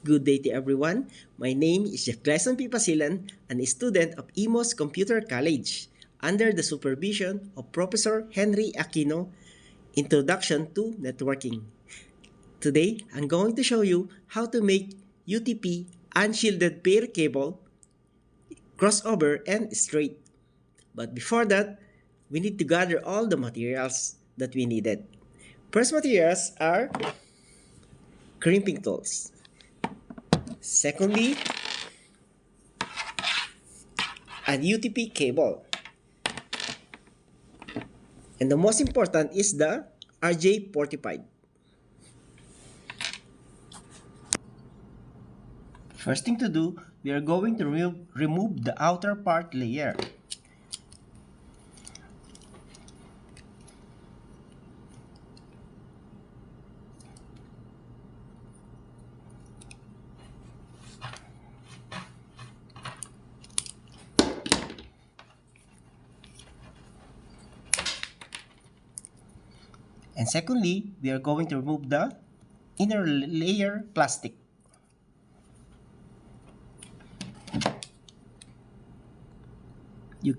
Good day to everyone. My name is Jacqueline P. Pasilan, and a student of IMOS Computer College, under the supervision of Professor Henry Aquino, Introduction to Networking. Today, I'm going to show you how to make UTP unshielded pair cable, crossover, and straight. But before that, we need to gather all the materials that we needed. First materials are crimping tools. Secondly, an UTP cable. And the most important is the RJ45. First thing to do, we are going to remove the outer part layer. And secondly, we are going to remove the inner layer plastic. You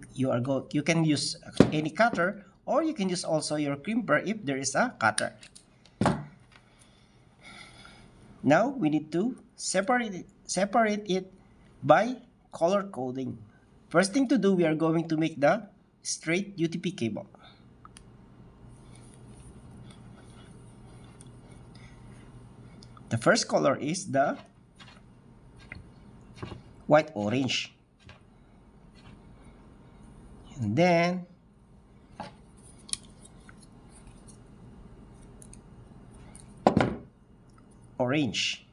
can use any cutter, or you can use also your crimper if there is a cutter. Now we need to separate it by color coding. First thing to do, we are going to make the straight UTP cable. The first color is the white orange. And then orange.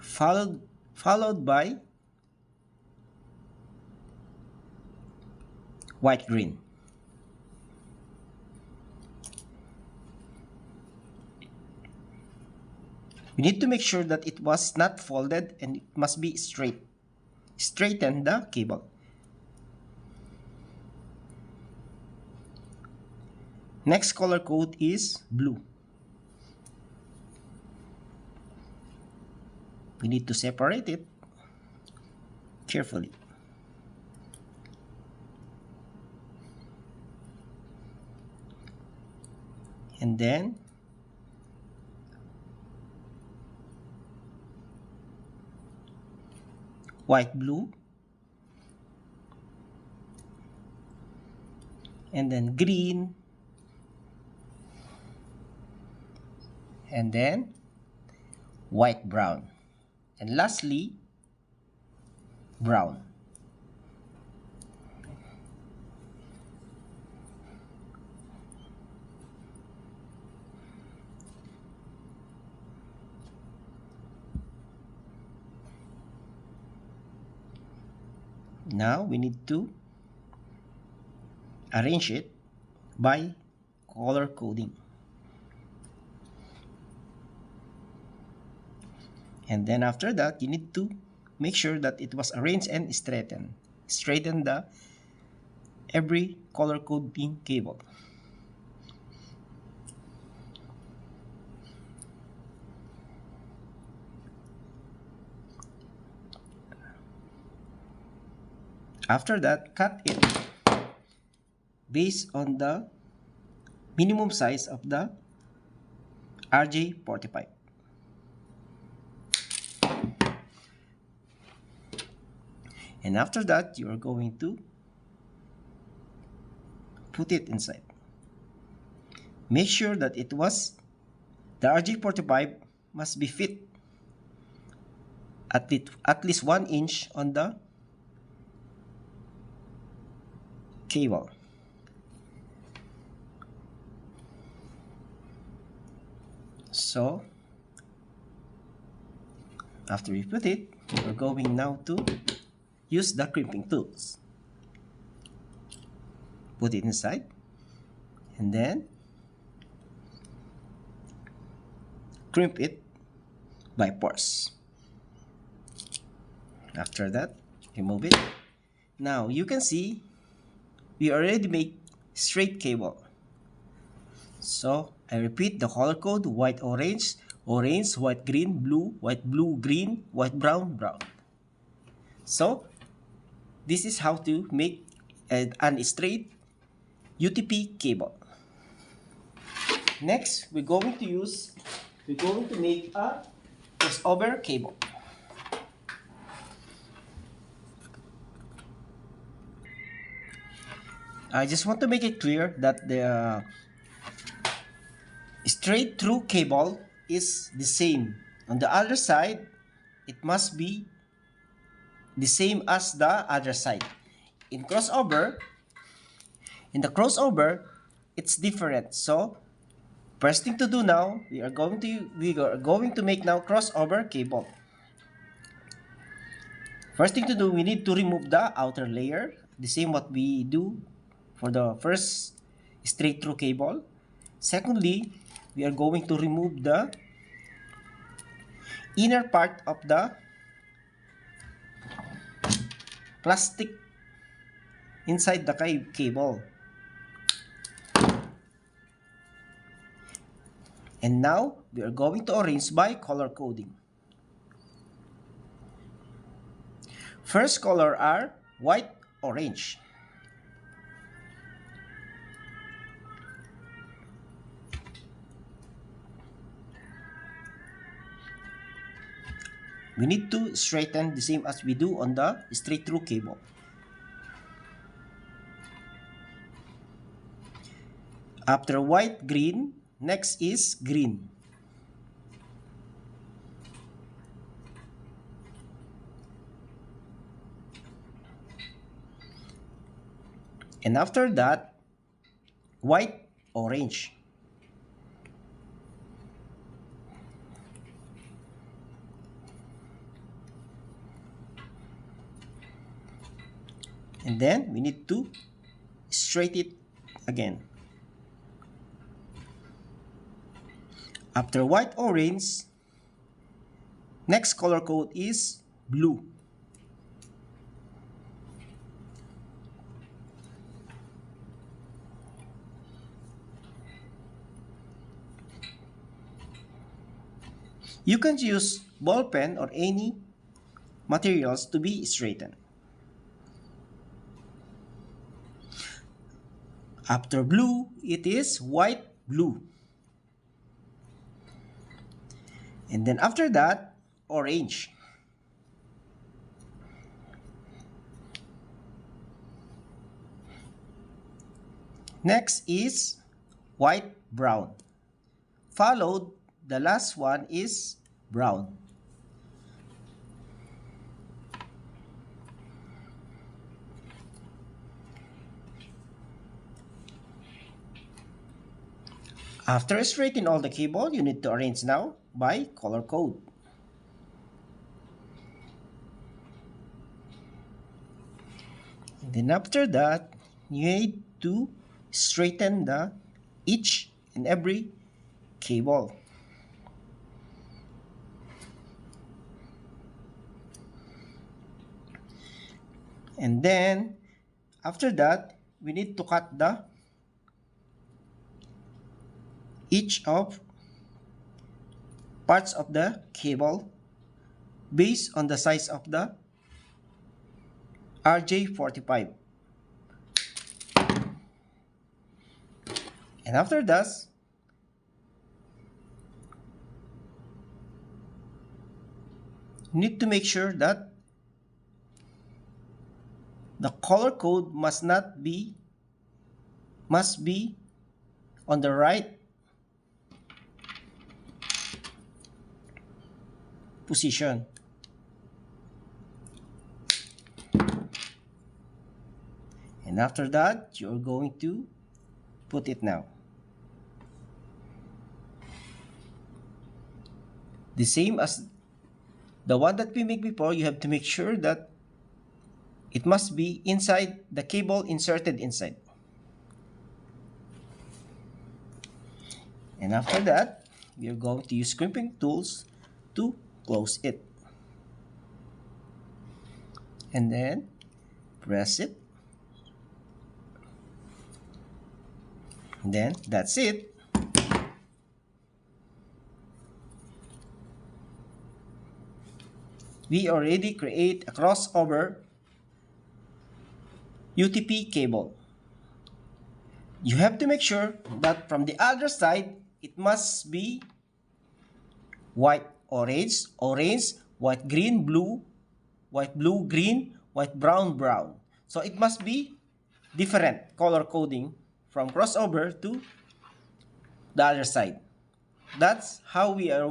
Followed by white green. We need to make sure that it was not folded and it must be straight. Straighten the cable. Next color code is blue. We need to separate it carefully. And then white blue, and then green, and then white brown, and lastly brown. Now we need to arrange it by color coding. And then after that, you need to make sure that it was arranged and straightened. Straighten the every color coding cable. After that, cut it based on the minimum size of the RJ45. And after that, you are going to put it inside. Make sure that the RJ45 must be fit at least 1 inch on the cable. So after we put it, we're going now to use the crimping tools. Put it inside, and then crimp it by pores. After that, remove it. Now you can see we already make straight cable. So I repeat the color code: white orange, orange, white, green, blue, green, white, brown, brown. So this is how to make an straight UTP cable. Next, we're going to make a crossover cable. I just want to make it clear that the straight through cable is the same. On the other side, it must be the same as the other side. In the crossover, it's different. So, first thing to do now, we are going to make now crossover cable. First thing to do, we need to remove the outer layer, the same what we do for the first straight through cable. Secondly, we are going to remove the inner part of the plastic inside the cable. And now, we are going to arrange by color coding. First color are white, orange. We need to straighten the same as we do on the straight through cable. After white, green, next is green. And after that, white, orange. And then we need to straighten it again. After white, orange, next color code is blue. You can use ball pen or any materials to be straightened. After blue, it is white, blue. And then after that, orange. Next is white, brown. Followed, the last one is brown. After straightening all the cable, you need to arrange now by color code. And then after that, you need to straighten each and every cable. And then after that, we need to cut each of parts of the cable based on the size of the RJ45. And after that, you need to make sure that the color code must be on the right position. And after that, you're going to put it now. The same as the one that we made before, you have to make sure that it must be inside the cable inserted inside. And after that, we are going to use crimping tools to close it. And then press it. And then that's it. we already create a crossover UTP cable. You have to make sure that from the other side, it must be white, orange, orange, white, green, blue, white, blue, green, white, brown, brown. So it must be different color coding from crossover to the other side. That's how we are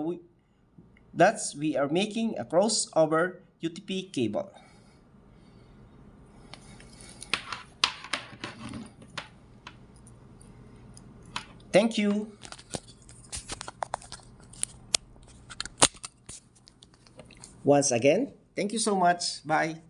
making a crossover UTP cable. Thank you. Once again, thank you so much. Bye.